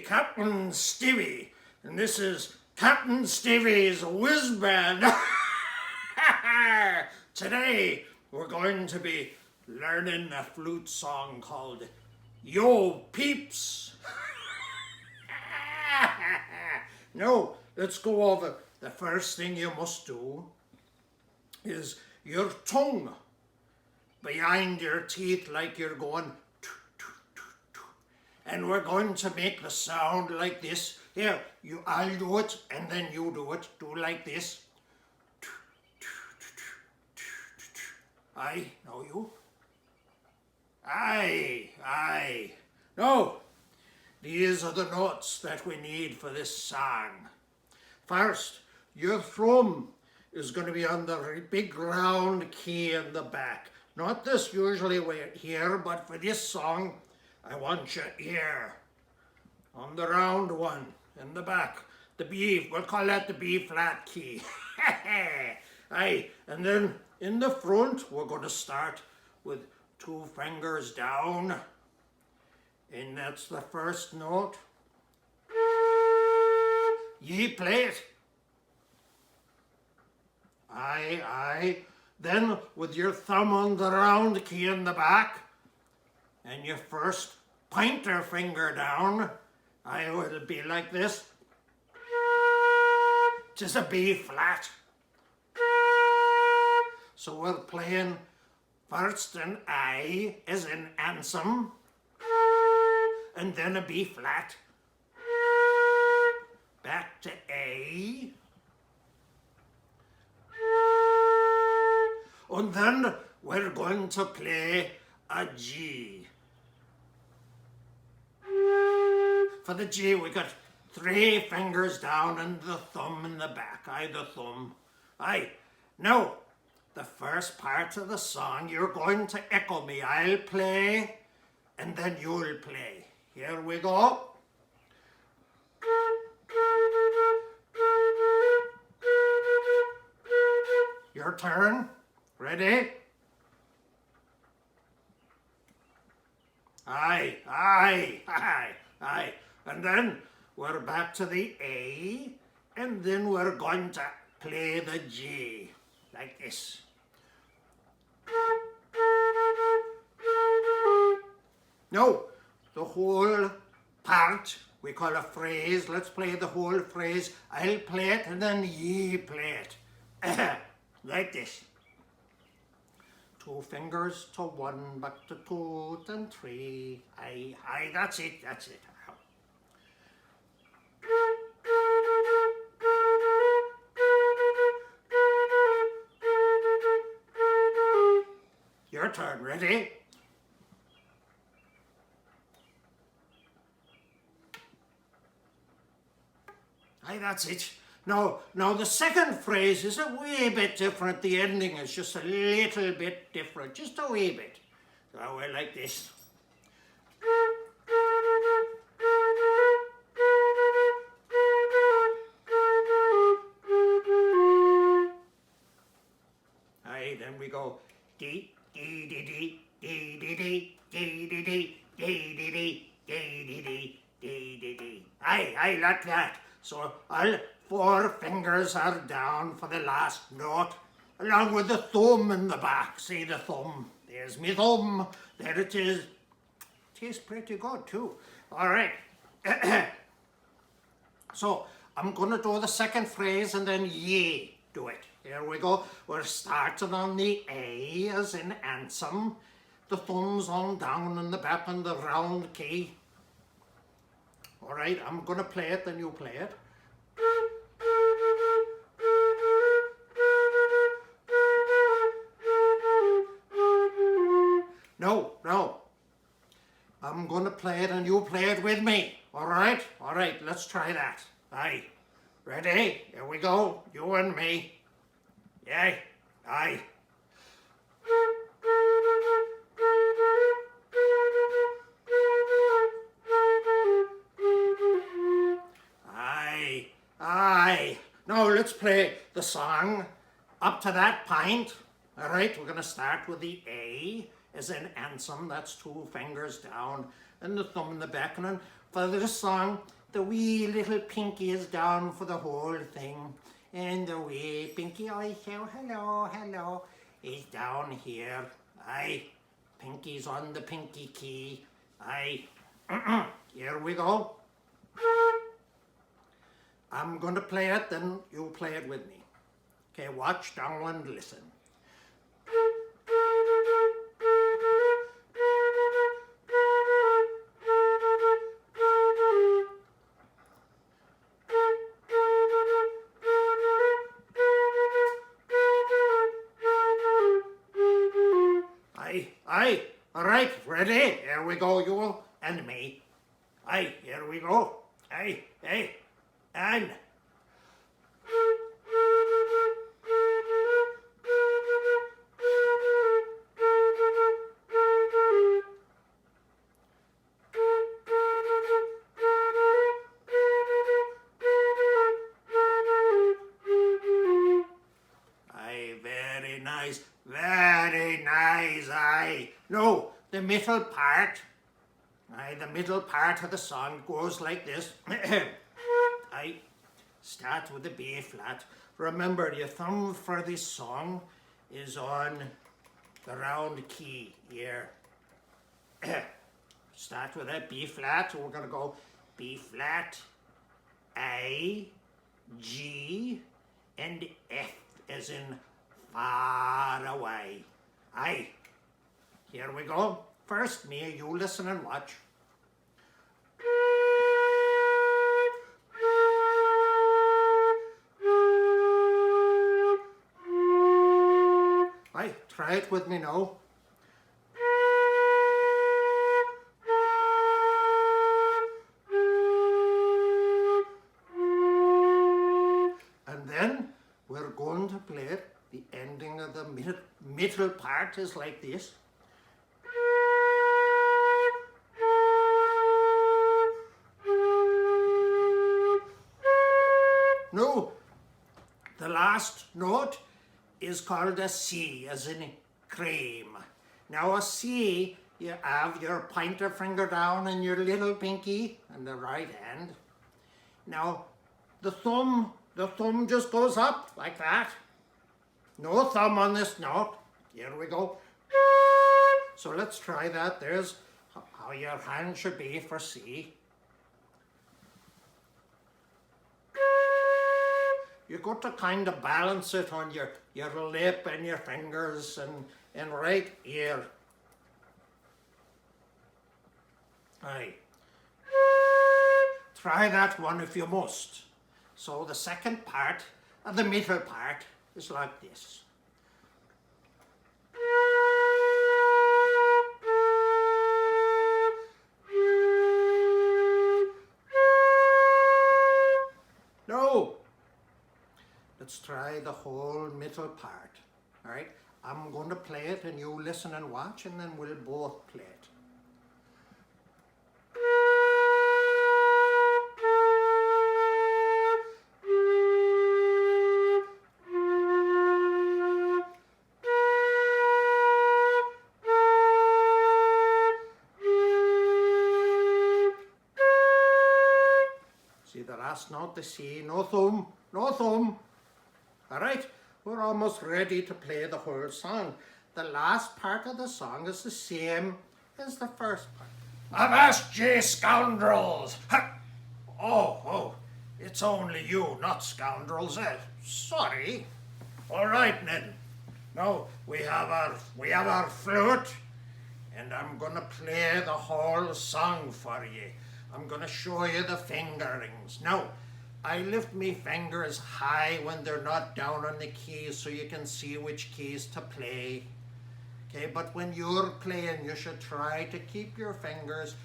Captain Stevie, and this is Captain Stevie's Whiz Band. Today we're going to be learning a flute song called Yo, Peeps. Now, let's go over. The first thing you must do is your tongue behind your teeth like you're going. And we're going to make the sound like this. Here, I'll do it, and then you do it. Do like this. Aye, now you. Aye, aye. No, these are the notes that we need for this song. First, your thumb is going to be on the big round key in the back. Not this usually way here, but for this song, I want you here, on the round one, in the back. The B, we'll call that the B flat key. Aye, and then in the front, we're going to start with 2 fingers down, and that's the first note. Ye play it. Aye, aye. Then with your thumb on the round key in the back, and your first pointer finger down, I will be like this. Just a B flat. So we're playing first an I as in ansem, and then a B flat. Back to A. And then we're going to play a G. For the G, we got 3 fingers down and the thumb in the back. Aye, the thumb. Aye. Now, the first part of the song, you're going to echo me. I'll play, and then you'll play. Here we go. Your turn. Ready? Aye, aye, aye, aye. And then we're back to the A, and then we're going to play the G, like this. Now, the whole part, we call a phrase. Let's play the whole phrase. I'll play it, and then ye play it. Like this. 2 fingers to 1, back to 2, then 3. Aye, aye, that's it, that's it. Your turn, ready? Aye, that's it. Now the second phrase is a wee bit different. The ending is just a little bit different, just a wee bit. So we're like this. Aye, then we go dee dee dee dee dee dee dee dee dee dee dee dee dee dee dee dee dee. Aye, like that. So all 4 fingers are down for the last note, along with the thumb in the back. See the thumb? There's me thumb. There it is. Tastes pretty good too. All right. So I'm going to do the second phrase and then ye do it. Here we go. We're starting on the A as in ansem. The thumb's on down in the back on the round key. All right, I'm going to play it, then you play it. No. I'm going to play it and you play it with me. All right, let's try that. Aye. Ready? Here we go. You and me. Yay. Aye. Aye. Now let's play the song up to that point. All right, we're going to start with the A as in ansem. That's 2 fingers down and the thumb in the back. And then for this song, the wee little Pinky is down for the whole thing. And the wee Pinky, I say hello, hello, is down here. Aye, Pinky's on the Pinky key. Aye, here we go. I'm going to play it, then you play it with me. Okay, watch down and listen. Aye, all right, ready? Here we go, you and me. Aye, here we go. Aye, and... Very nice, aye. No, the middle part, aye, the middle part of the song goes like this. Aye, start with the B flat. Remember, your thumb for this song is on the round key here. Start with a B flat, we're gonna go B flat, A, G, and F as in far away. Aye, here we go. First, me, you listen and watch. Aye, try it with me now. And then we're going to play it. The ending of the middle part is like this. No, the last note is called a C, as in cream. Now a C, you have your pointer finger down and your little pinky in the right hand. Now the thumb just goes up like that. No thumb on this note. Here we go. So let's try that. There's how your hand should be for C. You got to kind of balance it on your lip and your fingers and right here. Aye. Try that one if you must. So the second part, the middle part, is like this. No. Let's try the whole middle part. All right, I'm going to play it and you listen and watch and then we'll both play it. See the last note, the C, no thumb, no thumb. All right, we're almost ready to play the whole song. The last part of the song is the same as the first part. Avast ye scoundrels! Ha! Oh, it's only you, not scoundrels. Sorry. All right, then. Now we have our flute, and I'm gonna play the whole song for you. I'm gonna show you the fingerings. Now, I lift me fingers high when they're not down on the keys so you can see which keys to play. Okay, but when you're playing, you should try to keep your fingers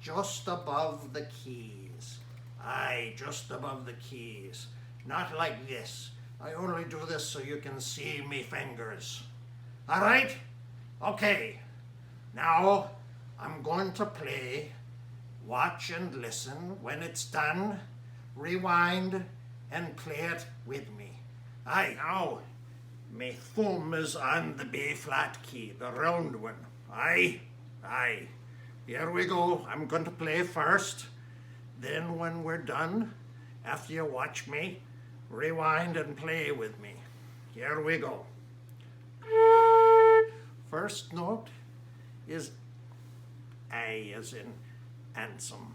just above the keys. Aye, just above the keys. Not like this. I only do this so you can see me fingers. All right? Okay. Now, I'm going to play. Watch and listen. When it's done, rewind and play it with me. Aye, now, my thumb is on the B flat key, the round one. Aye. Here we go. I'm going to play first. Then when we're done, after you watch me, rewind and play with me. Here we go. First note is A as in handsome.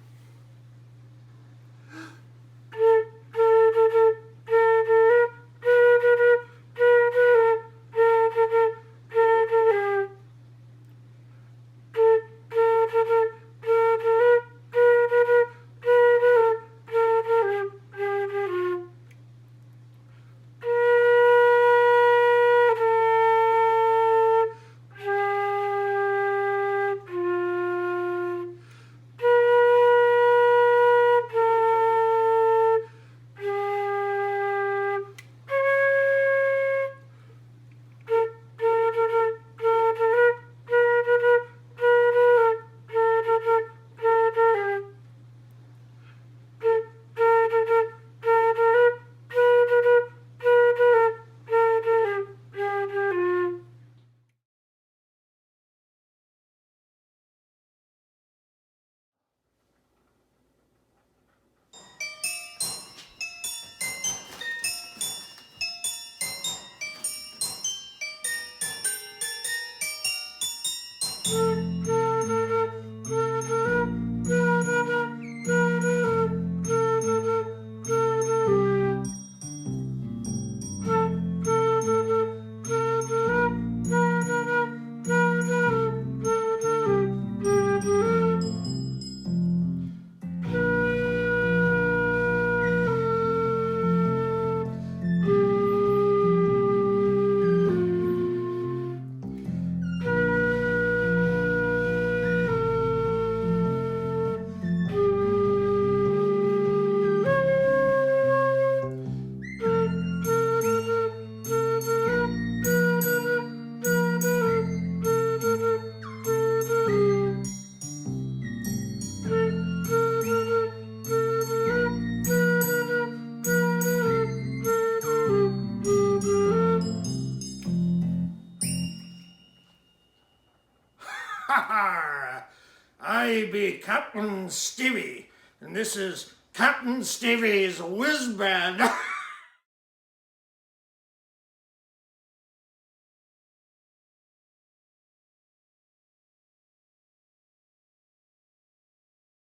I be Captain Stevie, and this is Captain Stevie's Whiz Band.